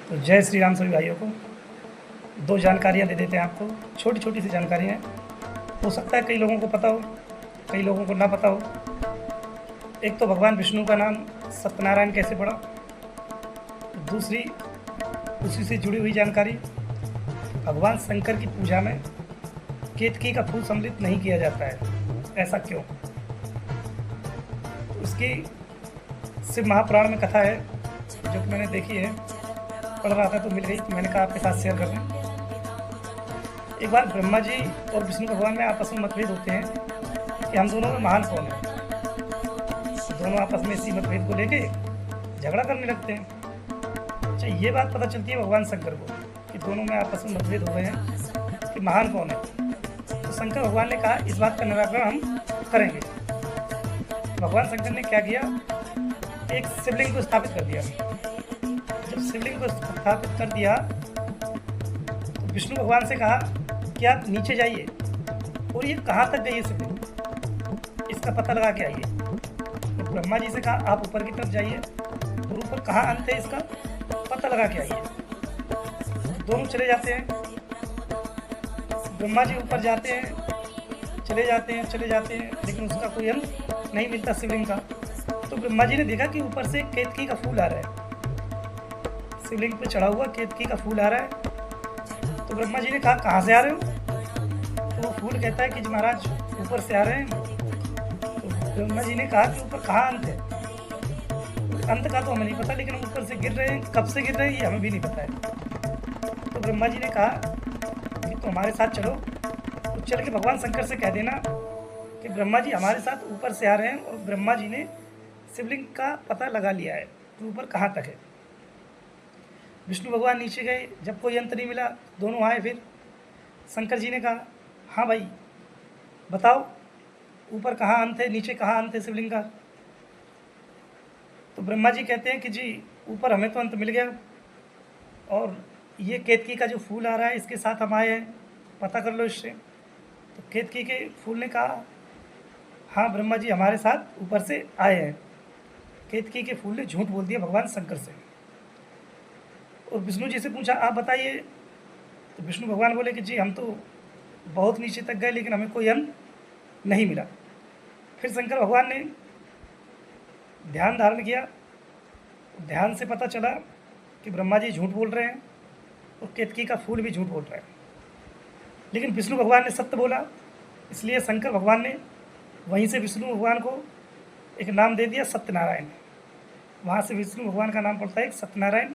तो जय श्री राम सभी भाइयों को। दो जानकारियाँ दे देते हैं आपको, छोटी छोटी सी जानकारियाँ हैं। हो सकता है कई लोगों को पता हो, कई लोगों को ना पता हो। एक तो भगवान विष्णु का नाम सत्यनारायण कैसे पड़ा। दूसरी उसी से जुड़ी हुई जानकारी, भगवान शंकर की पूजा में केतकी का फूल सम्मिलित नहीं किया जाता है, ऐसा क्यों? उसकी शिव महापुराण में कथा है जो कि मैंने देखी है, पढ़ रहा था तो मिल गई, तो मैंने कहा आपके साथ शेयर कर दें। एक बार ब्रह्मा जी और विष्णु भगवान में आपस में मतभेद होते हैं कि हम दोनों में महान कौन है। दोनों आपस में इसी मतभेद को लेके झगड़ा करने लगते हैं। अच्छा, ये बात पता चलती है भगवान शंकर को कि दोनों में आपस में मतभेद हो रहे हैं कि महान कौन है। तो शंकर भगवान ने कहा इस बात का निराकरण हम करेंगे। भगवान शंकर ने क्या किया, एक शिवलिंग को स्थापित कर दिया। जब शिवलिंग को स्थापित कर दिया तो विष्णु भगवान से कहा कि आप नीचे जाइए और ये कहाँ तक गई है शिवलिंग, इसका पता लगा के आइए। तो ब्रह्मा जी से कहा आप ऊपर की तरफ जाइए और ऊपर कहाँ अंत है इसका पता लगा के आइए। दोनों चले जाते हैं। ब्रह्मा जी ऊपर जाते हैं, चले जाते हैं, लेकिन उसका कोई अंत नहीं मिलता शिवलिंग का। तो ब्रह्मा जी ने देखा कि ऊपर से केतकी का फूल आ रहा है, शिवलिंग पे चढ़ा हुआ केतकी का फूल आ रहा है। तो ब्रह्मा जी ने कहा कहाँ से आ रहे हो? तो वो फूल कहता है कि जी महाराज ऊपर से आ रहे हैं। तो ब्रह्मा जी ने कहा कि ऊपर कहाँ अंत है? अंत का तो हमें नहीं पता, लेकिन ऊपर से गिर रहे हैं, कब से गिर रहे हैं ये हमें भी नहीं पता है। तो ब्रह्मा जी ने कहा कि तो हमारे साथ चलो, तो चल के भगवान शंकर से कह देना कि ब्रह्मा जी हमारे साथ ऊपर से आ रहे हैं और ब्रह्मा जी ने शिवलिंग का पता लगा लिया है कि ऊपर कहाँ तक है। विष्णु भगवान नीचे गए, जब कोई अंत नहीं मिला दोनों आए। फिर शंकर जी ने कहा हाँ भाई बताओ ऊपर कहाँ अंत है, नीचे कहाँ अंत है शिवलिंग का? तो ब्रह्मा जी कहते हैं कि जी ऊपर हमें तो अंत मिल गया और ये केतकी का जो फूल आ रहा है इसके साथ हम आए हैं, पता कर लो इससे। तो केतकी के फूल ने कहा हाँ ब्रह्मा जी हमारे साथ ऊपर से आए हैं। केतकी के फूल ने झूठ बोल दिया भगवान शंकर से और विष्णु जी से पूछा आप बताइए। तो विष्णु भगवान बोले कि जी हम तो बहुत नीचे तक गए लेकिन हमें कोई अंत नहीं मिला। फिर शंकर भगवान ने ध्यान धारण किया, ध्यान से पता चला कि ब्रह्मा जी झूठ बोल रहे हैं और केतकी का फूल भी झूठ बोल रहा है, लेकिन विष्णु भगवान ने सत्य बोला। इसलिए शंकर भगवान ने वहीं से विष्णु भगवान को एक नाम दे दिया सत्यनारायण। वहाँ से विष्णु भगवान का नाम पड़ता है एक सत्यनारायण।